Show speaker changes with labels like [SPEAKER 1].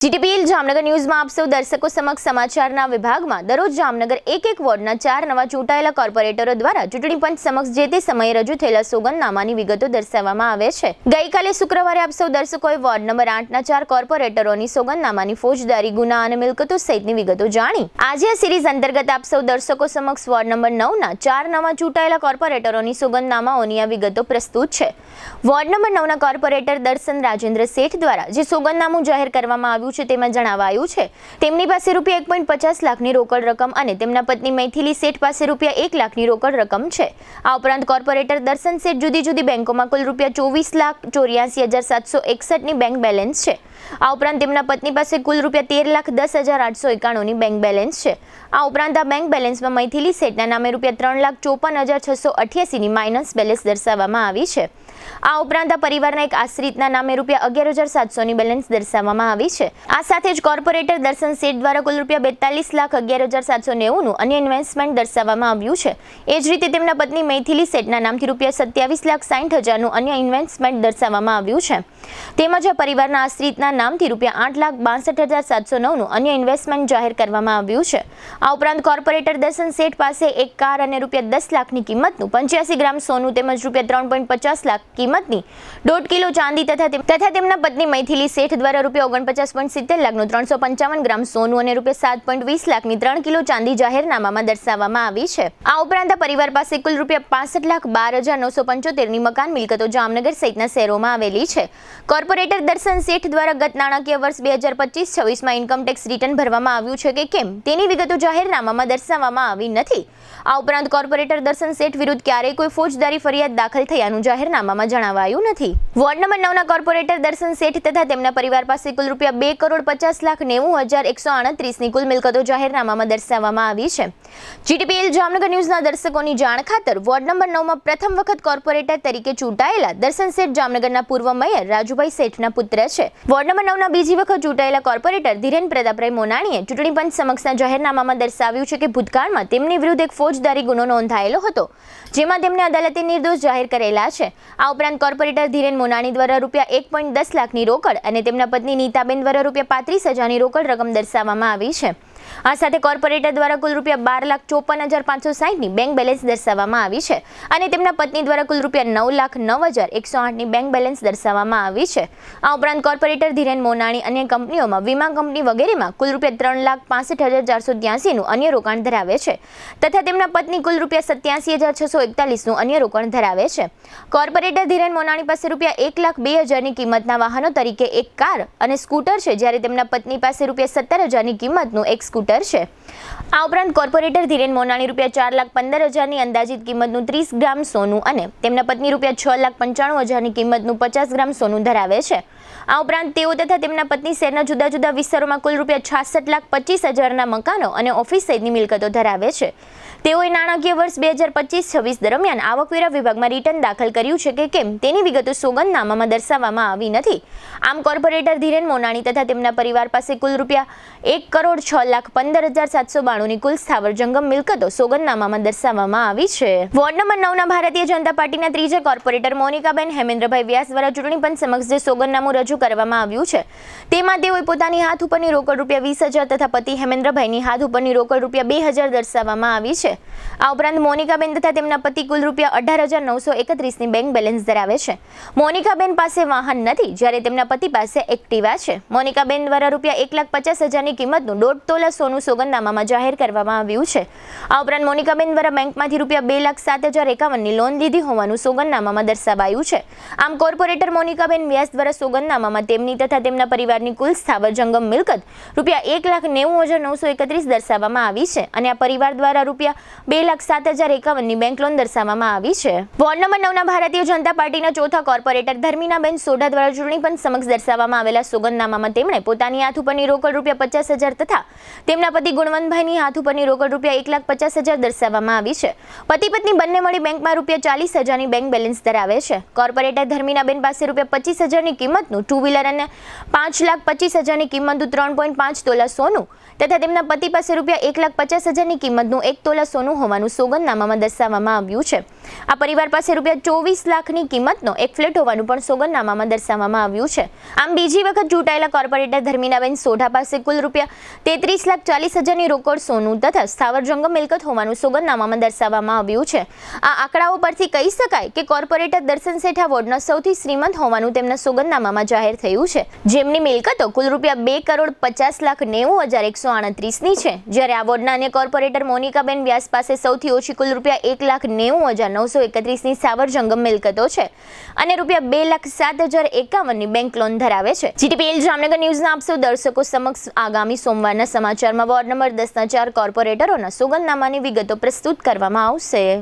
[SPEAKER 1] GTPL Jamnagar ન્યૂઝમાં આપ સૌ દર્શકો સમક્ષ સમાચારના વિભાગમાં દરરોજ જામનગર એક વોર્ડના 4 નવા ચૂંટાયેલા કોર્પોરેટરો દ્વારા ચૂંટણી પંચ સમક્ષ જે તે સમયે રજૂ થયેલા સોગંદનામાની વિગતો દર્શાવવામાં આવે છે। ગઈકાલે શુક્રવારે આપ સૌ દર્શકોએ વોર્ડ નંબર 8ના 4 કોર્પોરેટરોની સોગંદનામાની ફોજદારી ગુના અને મિલકતો સહિતની વિગતો જાણી। આજે આ સિરીઝ અંતર્ગત આપ સૌ દર્શકો સમક્ષ વોર્ડ નંબર 9ના 4 નવા ચૂંટાયેલા કોર્પોરેટરોની સોગંદનામાઓની આ વિગતો પ્રસ્તુત છે। વોર્ડ નંબર 9ના કોર્પોરેટર દર્શન રાજેન્દ્ર શેઠ દ્વારા જે સોગંદનામું જાહેર કરવામાં આવ્યું છે તેમાં જણાવાયું છે તેમની પાસે રૂપિયા 1.50 લાખની રોકડ રકમ અને તેમના પત્ની મૈથિલી શેઠ પાસે રૂપિયા 1 લાખની રોકડ રકમ છે। આ ઉપરાંત કોર્પોરેટર દર્શન શેઠ જુદી જુદી બેંકોમાં કુલ રૂપિયા 24,84,761ની બેંક બેલેન્સ છે। આ ઉપરાંત તેમના પત્ની પાસે કુલ રૂપિયા 13,10,891ની બેંક બેલેન્સ છે। આ ઉપરાંત આ બેંક બેલેન્સમાં મૈથિલી શેઠના નામે રૂપિયા 3,54,688ની માઇનસ બેલેન્સ દર્શાવવામાં આવી છે। આ ઉપરાંત આ પરિવારના એક આશ્રિતના નામે રૂપિયા 11,700ની બેલેન્સ દર્શાવવામાં આવી છે। આ સાથે જ કોર્પોરેટર દર્શન શેઠ દ્વારા કુલ રૂપિયા 42,11,790નું અન્ય ઇન્વેસ્ટમેન્ટ દર્શાવવામાં આવ્યું છે। એ જ રીતે તેમના પત્ની મૈથિલી શેઠના નામથી રૂપિયા 27,60,000નું અન્ય ઇન્વેસ્ટમેન્ટ દર્શાવવામાં આવ્યું છે। તેમજ આ પરિવારના આશ્રિતના નામથી રૂપિયા 8,62,709નું અન્ય ઇન્વેસ્ટમેન્ટ જાહેર કરવામાં આવ્યું છે। આ ઉપરાંત કોર્પોરેટર દર્શન શેઠ પાસે એક કાર અને રૂપિયા 10 લાખની કિંમતનું 85 ગ્રામ સોનું તેમજ રૂપિયા 3.50 લાખ કિંમતની 1.5 કિલો ચાંદી તથા તેમના પત્ની મૈથિલી શેઠ દ્વારા રૂપિયા 49.70 લાખનું 355 ગ્રામ સોનું અને રૂપિયા 7.20 લાખની 3 કિલો ચાંદી જાહેરનામામાં દર્શાવવામાં આવી છે। આ ઉપરાંત આ પરિવાર પાસે કુલ રૂપિયા 65,12,975ની મકાન મિલકતો જામનગર સહિતના શહેરોમાં આવેલી છે। કોર્પોરેટર દર્શન શેઠ દ્વારા ગત નાણાકીય વર્ષ 2025-26માં ઇન્કમટેક્સ રિટર્ન ભરવામાં આવ્યું છે કે કેમ તેની વિગતો જાહેરનામામાં દર્શાવવામાં આવી નથી। આ ઉપરાંત કોર્પોરેટર દર્શન શેઠ વિરુદ્ધ ક્યારેય કોઈ ફોજદારી ફરિયાદ દાખલ થયાનું જાહેરનામામાં જણાવાયું નથી। વોર્ડ નંબર 9ના કોર્પોરેટર દર્શન શેઠ તથા તેમના પરિવાર પાસે કુલ રૂપિયા 2,50,90,138ની કુલ મિલકતો જાહેરનામામાં દર્શાવવામાં આવી છે। જીટીપીએલ જામનગર ન્યૂઝના દર્શકોની જાણ ખાતર વોર્ડ નંબર 9માં પ્રથમ વખત કોર્પોરેટર તરીકે ચૂંટાયેલા દર્શન શેઠ જામનગરના પૂર્વ મેયર રાજુભાઈ શેઠના પુત્ર છે। વોર્ડ નંબર 9ના બીજી વખત ચૂંટાયેલા કોર્પોરેટર ધીરેન પ્રતાપરાય મોનાણીએ ચૂંટણી પંચ સમક્ષના જાહેરનામામાં દર્શાવ્યું છે કે ભૂતકાળમાં તેમની વિરુદ્ધ એક ફોજદારી ગુનો નોંધાયેલો હતો જેમાં તેમને અદાલતે નિર્દોષ જાહેર કરેલા છે। આ ઉપરાંત કોર્પોરેટર ધીરેન મોનાણી દ્વારા રૂપિયા 1.10 લાખની રોકડ અને તેમના પત્ની નીતાબેન દ્વારા રૂપિયા 35,000ની રોકડ રકમ દર્શાવવામાં આવી છે। આ સાથે કોર્પોરેટર દ્વારા કુલ રૂપિયા 12,54,560ની બેંક બેલેન્સ દર્શાવવામાં આવી છે અને તેમના પત્ની દ્વારા કુલ રૂપિયા 9,09,108ની બેંક બેલેન્સ દર્શાવવામાં આવી છે। આ ઉપરાંત કોર્પોરેટર ધીરેન મોનાણી અન્ય કંપનીઓમાં વીમા કંપની વગેરેમાં કુલ રૂપિયા 3,65,483નું અન્ય રોકાણ ધરાવે છે તથા તેમના પત્ની કુલ રૂપિયા 87,641નું અન્ય રોકાણ ધરાવે છે। કોર્પોરેટર ધીરેન મોનાણી પાસે રૂપિયા 1,02,000ની કિંમતના વાહનો તરીકે એક કાર અને સ્કૂટર છે જ્યારે તેમના પત્ની પાસે રૂપિયા 17,000ની કિંમતનું એક સ્કૂટર છે। આ ઉપરાંત કોર્પોરેટર ધીરેન મોનાણી રૂપિયા 4,15,000ની અંદાજિત કિંમતનું 30 ગ્રામ સોનું અને તેમના પત્ની રૂપિયા 6,95,000ની કિંમતનું 50 ગ્રામ સોનું ધરાવે છે। આ ઉપરાંત તેઓ તથા તેમના પત્ની શહેરના જુદા જુદા વિસ્તારોમાં કુલ રૂપિયા 66,25,000ના મકાનો અને ઓફિસ સહિતની મિલકતો ધરાવે છે। તેઓએ નાણાકીય વર્ષ 2025-26 દરમિયાન આવકવેરા વિભાગમાં રિટર્ન દાખલ કર્યું છે કે કેમ તેની વિગતો સોગંદનામામાં દર્શાવવામાં આવી નથી। આમ કોર્પોરેટર ધીરેન મોનાણી તથા તેમના પરિવાર પાસે કુલ રૂપિયા 1,06,15,792ની કુલ સ્થાવર જંગમ મિલકતો સોગંદનામામાં દર્શાવવામાં આવી છે। વોર્ડ નંબર 9ના ભારતીય જનતા પાર્ટીના ત્રીજા કોર્પોરેટર મોનિકાબેન હેમેન્દ્રભાઈ વ્યાસ દ્વારા ચૂંટણી પંચ સમક્ષ જે સોગંદનામું રજૂ કરવામાં આવ્યું છે તેમાં તેઓએ પોતાની હાથ ઉપરની રોકડ રૂપિયા 20,000 તથા પતિ હેમેન્દ્રભાઈની હાથ ઉપરની રોકડ રૂપિયા 2,000 દર્શાવવામાં આવી છે। આ ઉપરાંત મોનિકાબેન તથા તેમના પતિ કુલ રૂપિયા 18,931ની બેંક બેલેન્સ ધરાવે છે। મોનિકાબેન પાસે વાહન નથી જ્યારે તેમના પતિ પાસે એક્ટિવા છે। મોનિકાબેન દ્વારા રૂપિયા 1,50,000ની કિંમતનું 1.5 તોલા સોનું સોગંદનામામાં જાહેર કરવામાં આવ્યું છે। આ ઉપરાંત મોનિકાબેન દ્વારા બેંકમાંથી રૂપિયા 2,07,051ની લોન લીધી હોવાનું સોગંદનામામાં દર્શાવાયું છે। આમ કોર્પોરેટર મોનિકાબેન વ્યાસ દ્વારા સોગંદનામામાં તેમની તથા તેમના પરિવારની કુલ સ્થાવર જંગમ મિલકત રૂપિયા 1,90,931 દર્શાવવામાં આવી છે અને આ પરિવાર દ્વારા રૂપિયા 2,07,051ની બેંક લોન દર્શાવવામાં આવી છે। વોર્ડ નંબર 9ના ભારતીય જનતા પાર્ટીના ચોથા કોર્પોરેટર ધર્મિનાબેન સોઢા દ્વારા ચૂંટણી પંચ સમક્ષ દર્શાવવામાં આવેલા સોગંદનામામાં તેમણે પોતાની હાથ ઉપરની રોકડ રૂપિયા 50,000 તથા તેમના પતિ ગુણવંતભાઈની હાથ ઉપરની રોકડ રૂપિયા 1,50,000 દર્શાવવામાં આવી છે। પતિ પત્ની બંને મળી બેંકમાં રૂપિયા 40,000ની બેંક બેલેન્સ ધરાવે છે। કોર્પોરેટર ધર્મિનાબેન પાસે રૂપિયા 25,000ની કિંમતનું 2 ટુ વ્હીલર અને 5,25,000ની કિંમતનું 3.5 તોલા સોનું તથા તેમના પતિ પાસે રૂપિયા 1,50,000ની કિંમતનું 1 તોલા સોનું હોવાનું સોગંદનામામાં દર્શાવવામાં આવ્યું છે. આ પરિવાર પાસે રૂપિયા 24 લાખની કિંમતનો એક ફ્લેટ હોવાનું પણ સોગંદનામામાં દર્શાવવામાં આવ્યું છે. આમ બીજી વખત ચૂંટાયેલા કોર્પોરેટર ધર્મિલાબેન સોઢા પાસે કુલ રૂપિયા 33,40,000ની રોકડ સોનું તથા સ્થાવર જંગમ મિલકત હોવાનું સોગંદનામામાં દર્શાવવામાં આવ્યું છે. આ આંકડાઓ પરથી કહી શકાય કે કોર્પોરેટર દર્શન શેઠ આ વોર્ડના સૌથી શ્રીમંત હોવાનું તેમના સોગંદનામામાં જાહેર થયું છે, જેમની મિલકતો કુલ રૂપિયા 2,50,90,138ની છે, જ્યારે આ વોર્ડના અન્ય કોર્પોરેટર મોનિકાબેન વ્યાસ પાસે સૌથી ઓછી કુલ રૂપિયા 1,90,931ની સ્થાવર જંગમ મિલકતો છે અને રૂપિયા 2,07,051ની બેંક લોન ધરાવે છે. જીટીપીએલ જામનગર ન્યૂઝના આપ સૌ દર્શકો સમક્ષ આગામી સોમવારના સમાચારમાં વોર્ડ નંબર 10ના 4 કોર્પોરેટરોના સોગંદનામાની વિગતો પ્રસ્તુત કરવામાં આવશે.